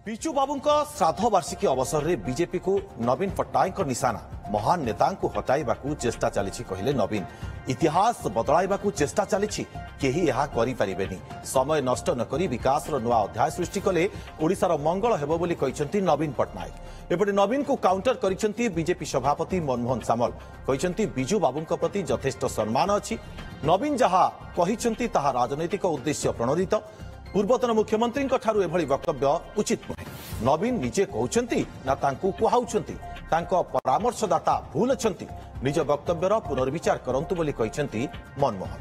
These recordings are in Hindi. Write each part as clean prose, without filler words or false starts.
बिजू बाबू श्राद्ध वार्षिकी अवसर में बीजेपी को नवीन पट्टनायक निशाना महान नेता हटाइबा चेष्टा चली कहले नवीन इतिहास बदलाइबा चेष्टा चली करें समय नष्ट नक विकास नुआ अध्याय सृष्टि कले ओडिशार मंगल हेबो बोली कहते नवीन पट्टनायक एपटे नवीन को काउंटर करिसेंती बीजेपी सभापति मनमोहन सामल कहते बिजू बाबू प्रति यथेष्ट सम्मान अच्छी नवीन जहाँ कहिसेंती ताहा राजनैतिक उद्देश्य प्रणोदित पूर्वतन मुख्यमंत्री एभली वक्तव्य उचित नुहे नवीन निजे कहते ना कहउछंती परामर्शदाता भूल अच्छी निज वक्तव्यर पुनर्विचार करंतु बोली कहते Manmohan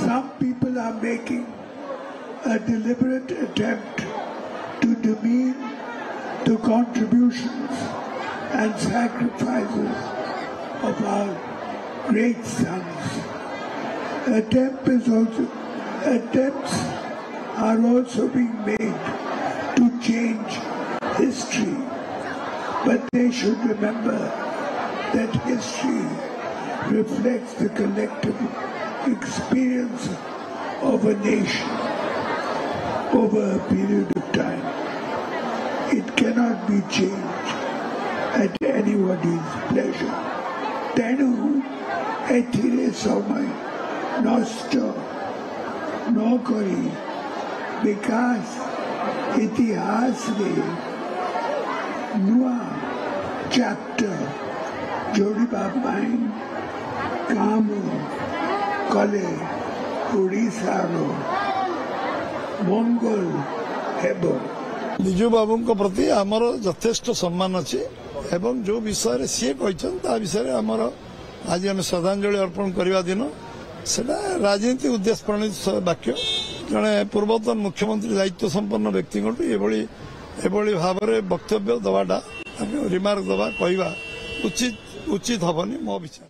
some people are making a deliberate attempt to demean the contributions and sacrifices of our great sons. Attempts are also being made to change history, but they should remember that history reflects the collective experience of a nation over a period of time. It cannot be changed at anybody's pleasure. Tenu etire samay nashto nokari vikas itihas re nua chapter jodiba pai kamu kale Odisha ro मंगल हेबो बिजू बाबू प्रति आमर यथेष्ट सम्मान अच्छी एवं जो विषय सी कहते विषय आमर आज आम श्रद्धांजलि अर्पण करने दिन से राजनीति उद्देश्य प्रणीत वाक्य जड़े पूर्वतन मुख्यमंत्री दायित्व संपन्न व्यक्ति एभली भाव में वक्तव्य दवाटा रिमार्क दवा कहवा उचित हेनी मो विचार।